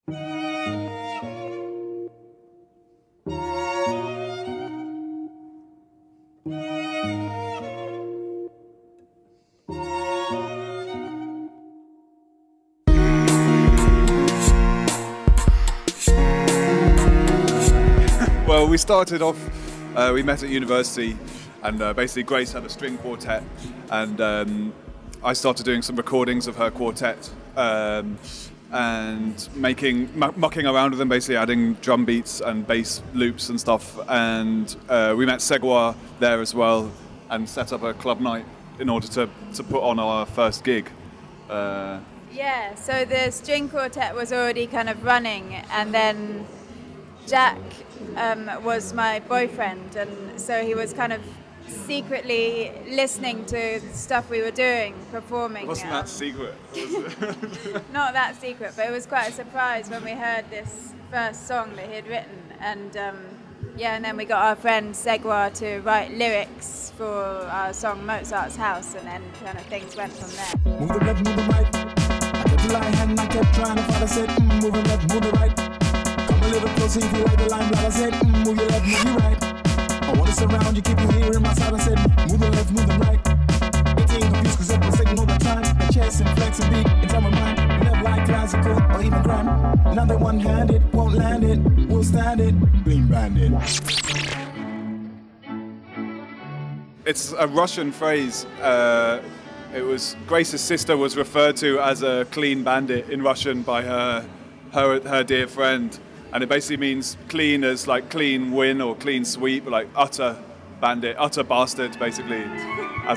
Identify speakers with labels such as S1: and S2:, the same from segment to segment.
S1: Well, we started off, we met at university, and basically Grace had a string quartet, and I started doing some recordings of her quartet, and mucking around with them, basically adding drum beats and bass loops and stuff, and we met Segwa there as well, and set up a club night in order to put on our first gig.
S2: Yeah, so the string quartet was already kind of running, and then Jack was my boyfriend, and so he was kind of secretly listening to stuff we were doing, performing.
S1: It wasn't that secret.
S2: Not that secret, but it was quite a surprise when we heard this first song that he had written, and and then we got our friend Segwa to write lyrics for our song Mozart's House, and then kind of things went from there.
S3: Move the left, move the right. I kept the line hand, I kept trying to find. I said, move the left, move the right. Come a little closer if you like the line, I said, move your left, move your right. I want to surround you, keep you here in my side. I said, move the left, move the right. Getting confused cause I was taking all the time. A chest and flex and beat in time of mine. Never like classical or even crime. Another one-handed, won't land it, we'll stand it. Clean Bandit.
S1: It's a Russian phrase. It was Grace's sister was referred to as a clean bandit in Russian by her dear friend, and it basically means clean as like clean win or clean sweep, like utter bandit, utter bastard, basically.
S2: I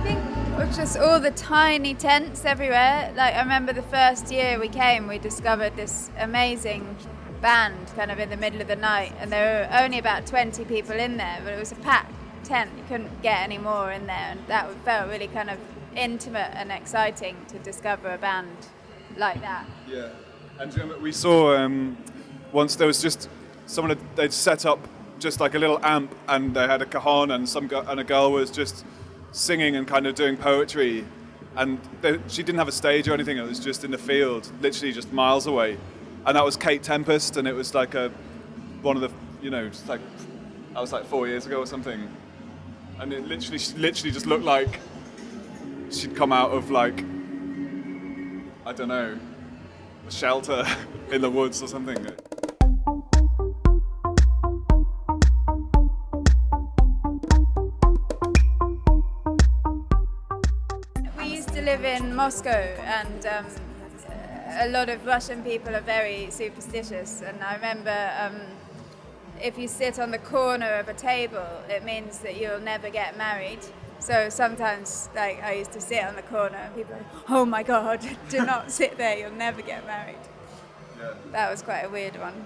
S2: think it was just all the tiny tents everywhere. Like, I remember the first year we came, we discovered this amazing band kind of in the middle of the night, and there were only about 20 people in there, but it was a packed tent. You couldn't get any more in there, and that felt really kind of intimate and exciting to discover a band like that.
S1: Yeah, and we saw once there was just someone they'd set up just like a little amp, and they had a cajon, and a girl was just singing and kind of doing poetry, and she didn't have a stage or anything. It was just in the field, literally just miles away. And that was Kate Tempest, and it was like one of the, just like, that was like 4 years ago or something. And it she literally just looked like she'd come out of like, I don't know, a shelter in the woods or something.
S2: We used to live in Moscow, and a lot of Russian people are very superstitious, and I remember if you sit on the corner of a table, it means that you'll never get married. So sometimes, like, I used to sit on the corner and people were like, oh my God, do not sit there, you'll never get married. Yeah. That was quite a weird one.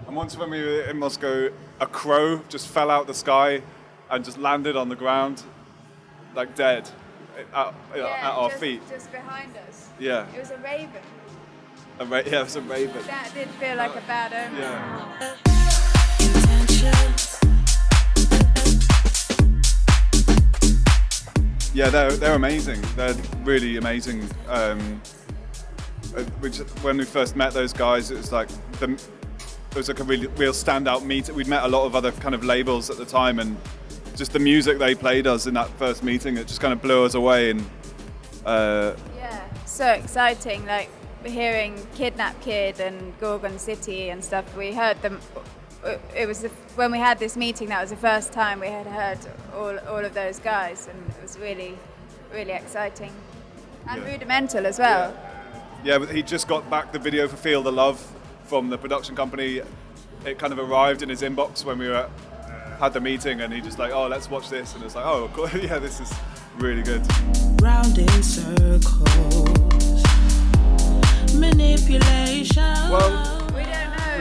S1: And once when we were in Moscow, a crow just fell out the sky and just landed on the ground, like dead, at our feet.
S2: Just behind us.
S1: Yeah.
S2: It was a raven.
S1: It was a raven.
S2: That did feel like a bad omen.
S1: Yeah. Yeah, they're amazing. They're really amazing. When we first met those guys, it was like it was like a real standout meet. We'd met a lot of other kind of labels at the time, and just the music they played us in that first meeting, it just kind of blew us away. And
S2: yeah, so exciting. Like hearing Kidnap Kid and Gorgon City and stuff. We heard them. It was when we had this meeting, that was the first time we had heard all of those guys, and it was really, really exciting. And Rudimental as well.
S1: Yeah, but he just got back the video for Feel the Love from the production company. It kind of arrived in his inbox when we had the meeting, and he just like, oh, let's watch this, and it's like, oh, cool. Yeah, this is really good.
S4: Round in circles, manipulation.
S1: Well,
S2: we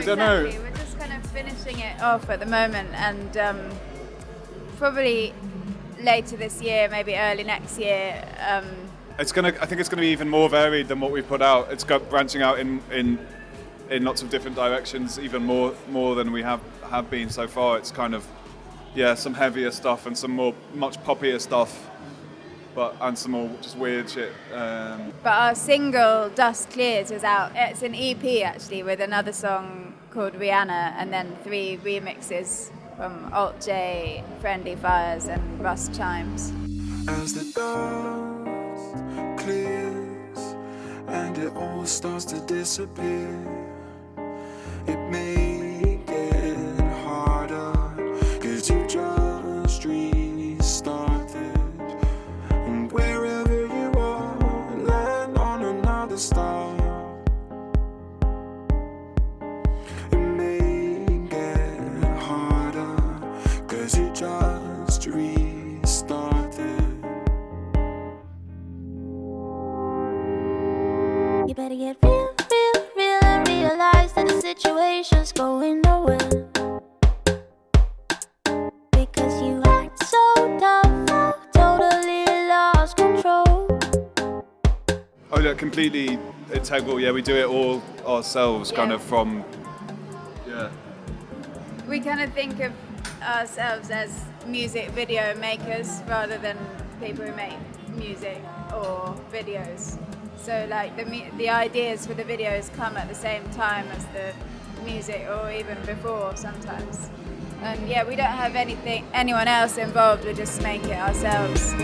S2: don't know exactly. We're just kind of finishing it off at the moment, and probably later this year, maybe early next year.
S1: I think it's gonna be even more varied than what we put out. It's branching out in lots of different directions, even more than we have been so far. It's kind of some heavier stuff and some much poppier stuff. and some more just weird shit.
S2: But our single Dust Clears is out. It's an EP actually with another song called Rihanna and then 3 remixes from Alt J, Friendly Fires and Rust Chimes.
S3: As the dust clears and it all starts to disappear, it may get harder, 'cause you just restarted. And wherever you are, land on another star. It may get harder, 'cause you just restarted.
S5: You better get real, real, real and realize that the situation's going nowhere. Because you act so dumb, totally lost control.
S1: Oh, yeah, completely integral. Yeah, we do it all ourselves, kind
S2: Yeah.
S1: of from. Yeah.
S2: We kind of think of ourselves as music video makers rather than people who make music or videos. So like the ideas for the videos come at the same time as the music or even before sometimes. And yeah, we don't have anyone else involved, we just make it ourselves.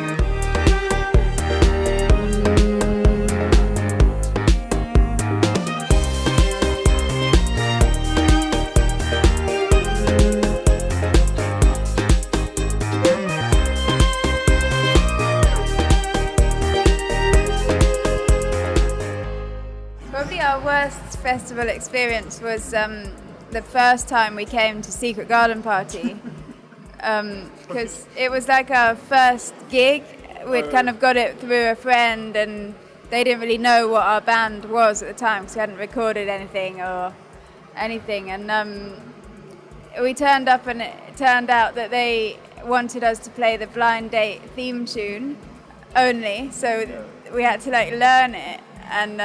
S2: Probably our worst festival experience was the first time we came to Secret Garden Party, because it was like our first gig. We'd kind of got it through a friend, and they didn't really know what our band was at the time because we hadn't recorded anything. And we turned up, and it turned out that they wanted us to play the Blind Date theme tune only, so we had to like learn it. And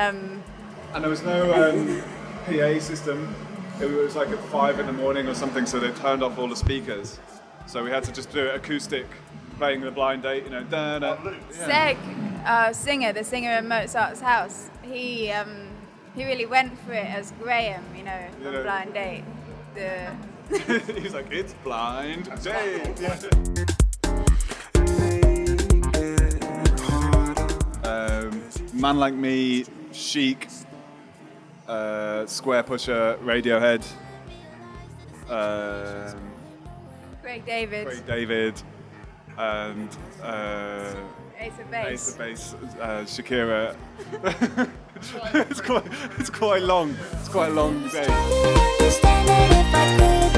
S1: there was no PA system. It was like at 5 in the morning or something, so they turned off all the speakers. So we had to just do it acoustic, playing the Blind Date, you know. Da-da.
S2: Seg, our singer, the singer in Mozart's House, he really went for it as Graham, you know, from
S1: Yeah.
S2: Blind Date.
S1: He was like, it's Blind Date. Yeah. Man Like Me, Chic, Square Pusher, Radiohead,
S2: Craig David,
S1: David, and
S2: Ace of
S1: Ace
S2: Base.
S1: of Base, Shakira. it's quite long. It's quite a long day.
S5: Trying to understand it if I could.